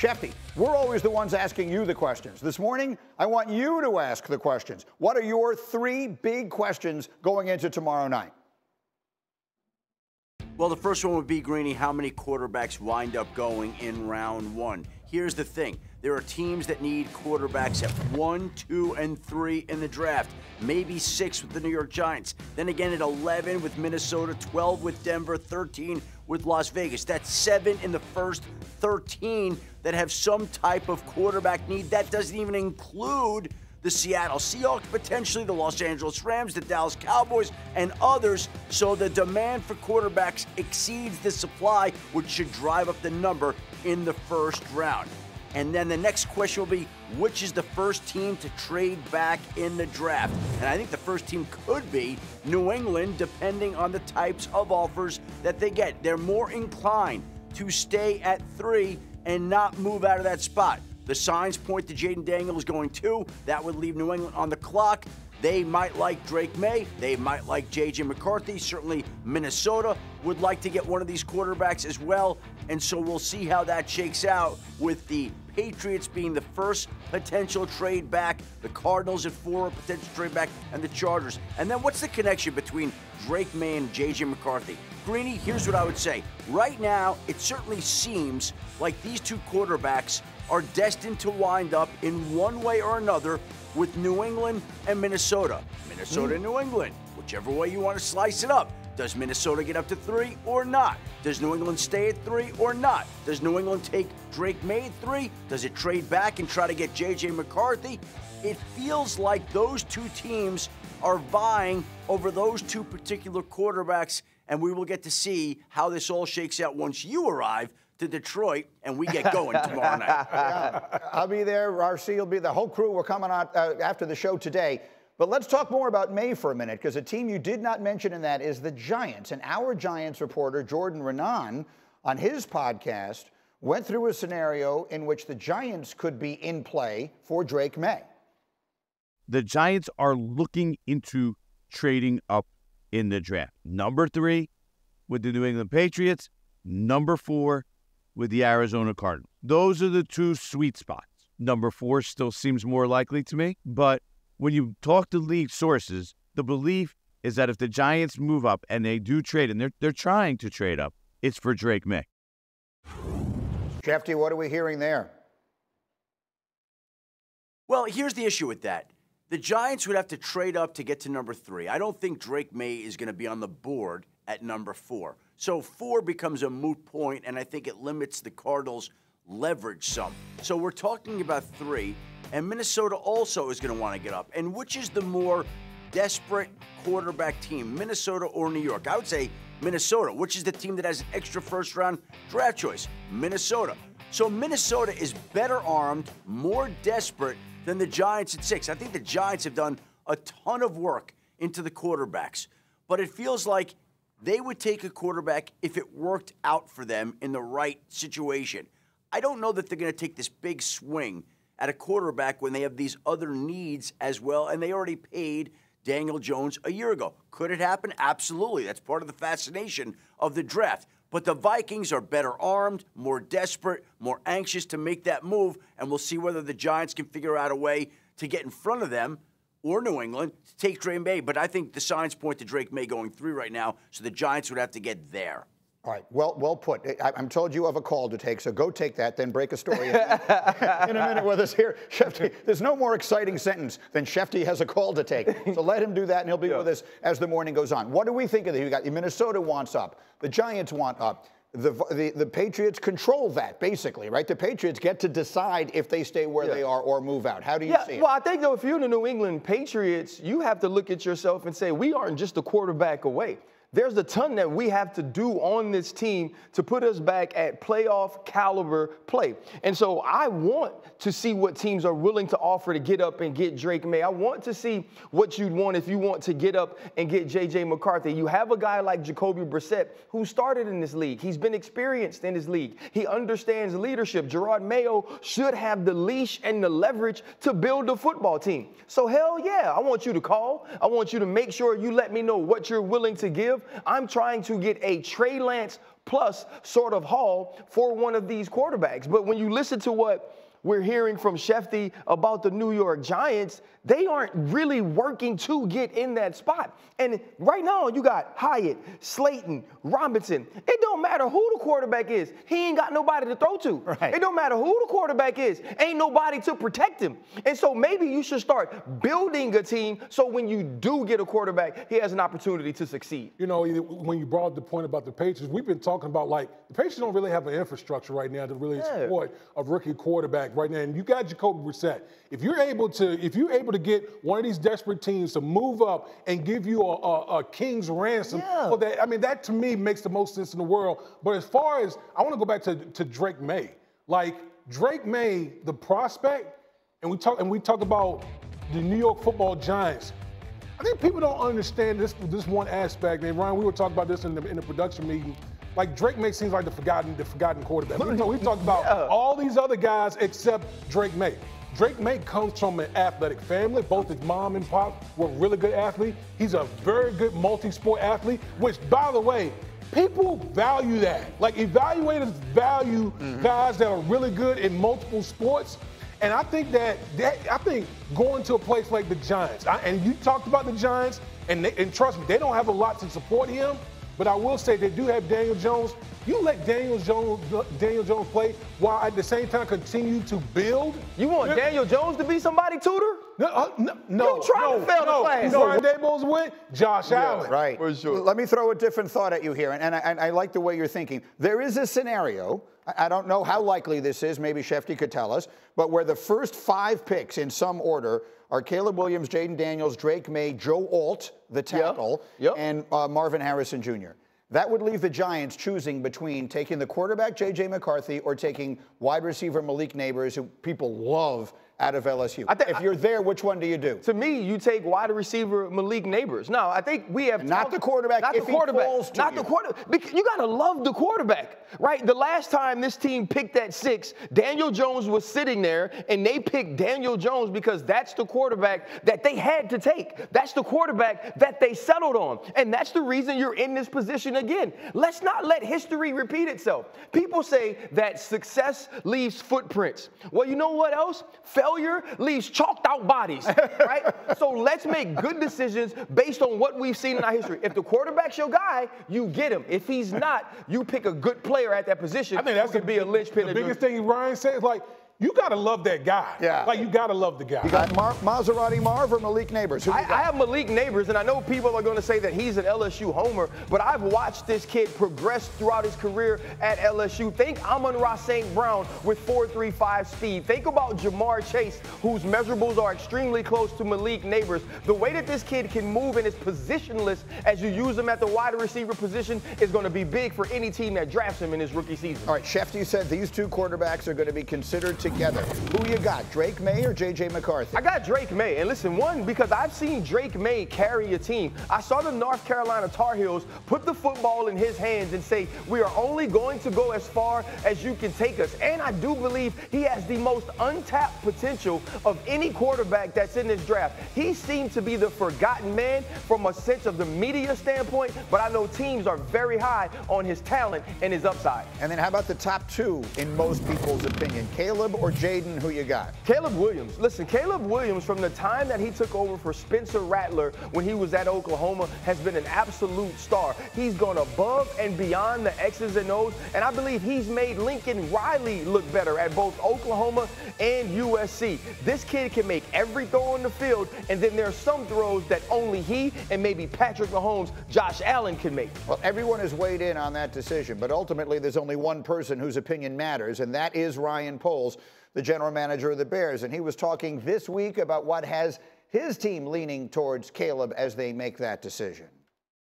Schefter, we're always the ones asking you the questions. This morning, I want you to ask the questions. What are your 3 big questions going into tomorrow night? Well, the first one would be, Greeny, how many quarterbacks wind up going in round 1? Here's the thing. There are teams that need quarterbacks at 1, 2, and 3 in the draft. Maybe 6 with the New York Giants. Then again at 11 with Minnesota, 12 with Denver, 13 with Las Vegas. That's 7 in the first 13 that have some type of quarterback need. That doesn't even include the Seattle Seahawks, potentially the Los Angeles Rams, the Dallas Cowboys, and others. So the demand for quarterbacks exceeds the supply, which should drive up the number in the first round. And then the next question will be, which is the first team to trade back in the draft? And I think the first team could be New England, depending on the types of offers that they get. They're more inclined to stay at 3 and not move out of that spot. The signs point to Jaden Daniels going 2. That would leave New England on the clock. They might like Drake Maye. They might like J.J. McCarthy. Certainly Minnesota would like to get one of these quarterbacks as well. And so we'll see how that shakes out, with the Patriots being the first potential trade back, the Cardinals at 4, a potential trade back, and the Chargers. And then what's the connection between Drake Maye and J.J. McCarthy? Greeny, here's what I would say. Right now, it certainly seems like these 2 quarterbacks are destined to wind up in one way or another with New England and Minnesota. Minnesota and New England, whichever way you want to slice it up. Does Minnesota get up to 3 or not? Does New England stay at 3 or not? Does New England take Drake Maye at 3? Does it trade back and try to get J.J. McCarthy? It feels like those 2 teams are vying over those 2 particular quarterbacks, and we will get to see how this all shakes out once you arrive to Detroit and we get going tomorrow night. Yeah, I'll be there. RC will be the whole crew. We're coming out after the show today. But let's talk more about Maye for a minute, because a team you did not mention in that is the Giants. And our Giants reporter, Jordan Renan, on his podcast, went through a scenario in which the Giants could be in play for Drake Maye. The Giants are looking into trading up in the draft. Number 3 with the New England Patriots. Number 4 with the Arizona Cardinals. Those are the 2 sweet spots. Number 4 still seems more likely to me, but when you talk to league sources, the belief is that if the Giants move up, and they do trade, and they're trying to trade up, it's for Drake Maye. Schefter, what are we hearing there? Well, here's the issue with that. The Giants would have to trade up to get to number 3. I don't think Drake Maye is going to be on the board at number 4. So 4 becomes a moot point, and I think it limits the Cardinals' leverage some. So we're talking about 3, and Minnesota also is going to want to get up. And which is the more desperate quarterback team, Minnesota or New York? I would say Minnesota. Which is the team that has an extra first-round draft choice? Minnesota. So Minnesota is better armed, more desperate than the Giants at 6. I think the Giants have done a ton of work into the quarterbacks, but it feels like they would take a quarterback if it worked out for them in the right situation. I don't know that they're going to take this big swing at a quarterback when they have these other needs as well, and they already paid Daniel Jones a year ago. Could it happen? Absolutely. That's part of the fascination of the draft. But the Vikings are better armed, more desperate, more anxious to make that move, and we'll see whether the Giants can figure out a way to get in front of them, or New England, to take Drake Maye. But I think the signs point to Drake Maye going 3 right now, so the Giants would have to get there. All right, well put. I'm told you have a call to take, so go take that, then break a story in a minute with us here. Schefter, there's no more exciting sentence than Schefter has a call to take. So let him do that, and he'll be with us as the morning goes on. What do we think of that? You got Minnesota wants up. The Giants want up. The Patriots control that, basically, right? The Patriots get to decide if they stay where they are or move out. How do you see it? Well, I think, though, if you're the New England Patriots, you have to look at yourself and say, we aren't just a quarterback away. There's a ton that we have to do on this team to put us back at playoff caliber play. And so I want to see what teams are willing to offer to get up and get Drake Maye. I want to see what you'd want if you want to get up and get J.J. McCarthy. You have a guy like Jacoby Brissett who started in this league. He's been experienced in this league. He understands leadership. Gerard Mayo should have the leash and the leverage to build a football team. So hell yeah, I want you to call. I want you to make sure you let me know what you're willing to give. I'm trying to get a Trey Lance plus sort of haul for one of these quarterbacks. But when you listen to what we're hearing from Schefter about the New York Giants, they aren't really working to get in that spot. And right now, you got Hyatt, Slayton, Robinson. It don't matter who the quarterback is. He ain't got nobody to throw to. Right. It don't matter who the quarterback is. Ain't nobody to protect him. And so maybe you should start building a team so when you do get a quarterback, he has an opportunity to succeed. You know, when you brought up the point about the Patriots, we've been talking about, like, the Patriots don't really have an infrastructure right now to really support a rookie quarterback right now. And you got Jacoby Brissett. If you're able to get one of these desperate teams to move up and give you a king's ransom for that, I mean, that to me makes the most sense in the world. But as far as, I want to go back to Drake Maye. Like, Drake Maye, the prospect, and we talk about the New York Football Giants. I think people don't understand this one aspect. And Ryan, we were talking about this in the production meeting. Like, Drake Maye seems like the forgotten quarterback. We talked about all these other guys except Drake Maye. Drake Maye comes from an athletic family. Both his mom and pop were really good athletes. He's a very good multi-sport athlete, which, by the way, people value that. Like, evaluators value guys that are really good in multiple sports. And I think I think going to a place like the Giants, and you talked about the Giants, and trust me, they don't have a lot to support him. But I will say they do have Daniel Jones. You let Daniel Jones play while at the same time continue to build. You want Daniel Jones to be somebody tutor? No. You trying to fail the class. You know where Daboll's with? Josh Allen. Right. For sure. Let me throw a different thought at you here, and I like the way you're thinking. There is a scenario, I don't know how likely this is, maybe Schefter could tell us, but where the first 5 picks in some order are Caleb Williams, Jaden Daniels, Drake Maye, Joe Alt, the tackle, and Marvin Harrison Jr. That would leave the Giants choosing between taking the quarterback, J.J. McCarthy, or taking wide receiver Malik Neighbors, who people love out of LSU. If you're there, which one do you do? To me, you take wide receiver Malik Neighbors. Now, I think we have not the quarterback. Not if the quarterback. He falls to not you. the quarterback. You gotta love the quarterback, right? The last time this team picked at 6, Daniel Jones was sitting there, and they picked Daniel Jones because that's the quarterback that they had to take. That's the quarterback that they settled on, and that's the reason you're in this position again. Let's not let history repeat itself. People say that success leaves footprints. Well, you know what else? Failure leaves chalked out bodies, right? So let's make good decisions based on what we've seen in our history. If the quarterback's your guy, you get him. If he's not, you pick a good player at that position. I think that's could be a linchpin. The biggest thing Ryan said is, like, you got to love that guy. Yeah. Like, you got to love the guy. You got Maserati Marv or Malik Neighbors? I have Malik Neighbors, and I know people are going to say that he's an LSU homer, but I've watched this kid progress throughout his career at LSU. Think Amon-Ra St. Brown with 4.35 speed. Think about Jamar Chase, whose measurables are extremely close to Malik Neighbors. The way that this kid can move and is positionless as you use him at the wide receiver position is going to be big for any team that drafts him in his rookie season. All right, Schefter, you said these 2 quarterbacks are going to be considered together. Who you got, Drake Maye or J.J. McCarthy? I got Drake Maye. And listen, one, because I've seen Drake Maye carry a team. I saw the North Carolina Tar Heels put the football in his hands and say, we are only going to go as far as you can take us. And I do believe he has the most untapped potential of any quarterback that's in this draft. He seemed to be the forgotten man from a sense of the media standpoint, but I know teams are very high on his talent and his upside. And then how about the top 2 in most people's opinion? Caleb or Jaden, who you got? Caleb Williams. Listen, Caleb Williams, from the time that he took over for Spencer Rattler when he was at Oklahoma, has been an absolute star. He's gone above and beyond the X's and O's, and I believe he's made Lincoln Riley look better at both Oklahoma and USC. This kid can make every throw on the field, and then there are some throws that only he and maybe Patrick Mahomes, Josh Allen can make. Well, everyone has weighed in on that decision, but ultimately there's only one person whose opinion matters, and that is Ryan Poles, the general manager of the Bears. And he was talking this week about what has his team leaning towards Caleb as they make that decision.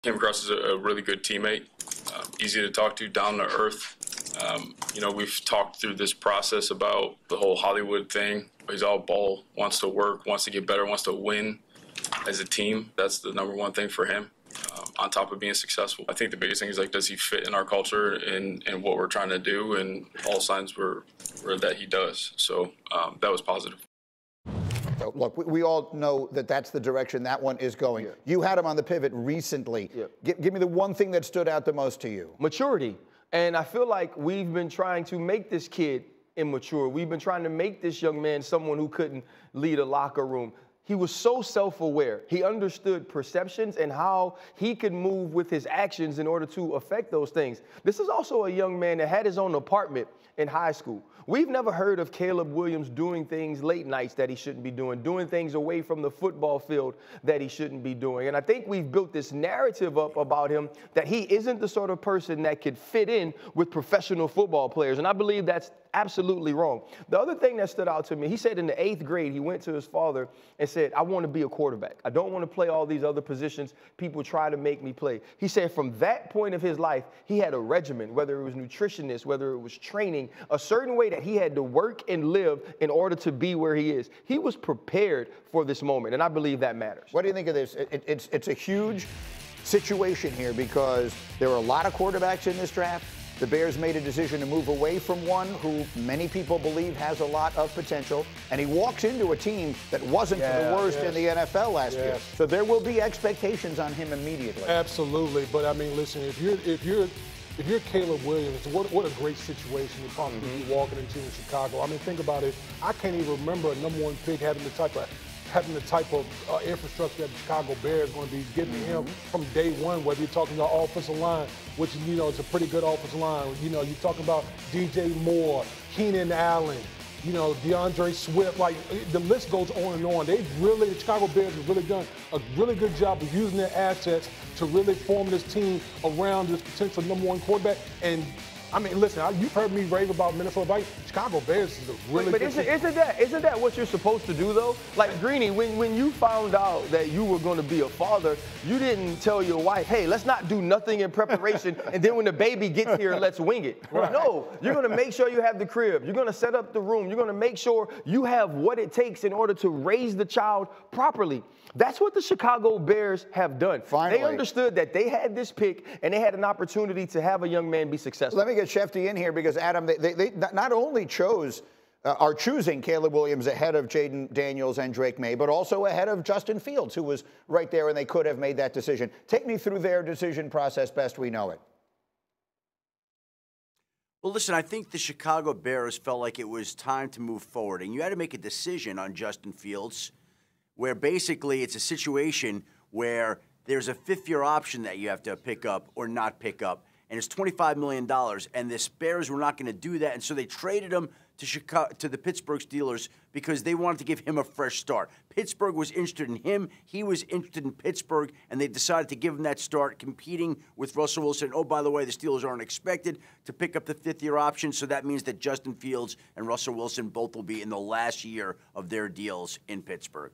Came across as a really good teammate, easy to talk to, down to earth. You know, we've talked through this process about the whole Hollywood thing. He's all ball, wants to work, wants to get better, wants to win as a team. That's the number one thing for him, on top of being successful. I think the biggest thing is, like, does he fit in our culture and what we're trying to do? And all signs were that he does. So that was positive. So, look, we all know that that's the direction that one is going. Yeah. You had him on the pivot recently. Yeah. Give me the one thing that stood out the most to you. Maturity. And I feel like we've been trying to make this kid immature. We've been trying to make this young man someone who couldn't lead a locker room. He was so self-aware. He understood perceptions and how he could move with his actions in order to affect those things. This is also a young man that had his own apartment in high school. We've never heard of Caleb Williams doing things late nights that he shouldn't be doing things away from the football field that he shouldn't be doing. And I think we've built this narrative up about him that he isn't the sort of person that could fit in with professional football players. And I believe that's absolutely wrong. The other thing that stood out to me, he said in the 8th grade, he went to his father and said, I want to be a quarterback. I don't want to play all these other positions people try to make me play. He said from that point of his life, he had a regimen, whether it was nutritionist, whether it was training, a certain way that he had to work and live in order to be where he is. He was prepared for this moment, and I believe that matters. What do you think of this? It's a huge situation here because there are a lot of quarterbacks in this draft. The Bears made a decision to move away from one who many people believe has a lot of potential, and he walks into a team that wasn't the worst in the NFL last year. So there will be expectations on him immediately. Absolutely, but I mean, listen, if you're Caleb Williams, what a great situation to probably be walking into in Chicago. I mean, think about it. I can't even remember a #1 pick having the type of infrastructure that the Chicago Bears going to be giving him from day one, whether you're talking about offensive line, which, you know, is a pretty good offensive line. You know, you're talking about DJ Moore, Keenan Allen, you know, DeAndre Swift, like the list goes on and on. The Chicago Bears have really done a really good job of using their assets to really form this team around this potential #1 quarterback. And I mean, listen, you've heard me rave about Minnesota Vikings. Chicago Bears is a really good team. But isn't that what you're supposed to do, though? Like, Greeny, when you found out that you were going to be a father, you didn't tell your wife, hey, let's not do nothing in preparation, and then when the baby gets here, let's wing it. Right. No, you're going to make sure you have the crib. You're going to set up the room. You're going to make sure you have what it takes in order to raise the child properly. That's what the Chicago Bears have done. Finally. They understood that they had this pick, and they had an opportunity to have a young man be successful. Let me get Schefter in here because, Adam, they not only are choosing Caleb Williams ahead of Jaden Daniels and Drake Maye, but also ahead of Justin Fields, who was right there, and they could have made that decision. Take me through their decision process best we know it. Well, listen, I think the Chicago Bears felt like it was time to move forward, and you had to make a decision on Justin Fields where basically it's a situation where there's a fifth-year option that you have to pick up or not pick up, and it's $25 million, and the Bears were not going to do that, and so they traded him to the Pittsburgh Steelers because they wanted to give him a fresh start. Pittsburgh was interested in him. He was interested in Pittsburgh, and they decided to give him that start competing with Russell Wilson. Oh, by the way, the Steelers aren't expected to pick up the fifth-year option, so that means that Justin Fields and Russell Wilson both will be in the last year of their deals in Pittsburgh.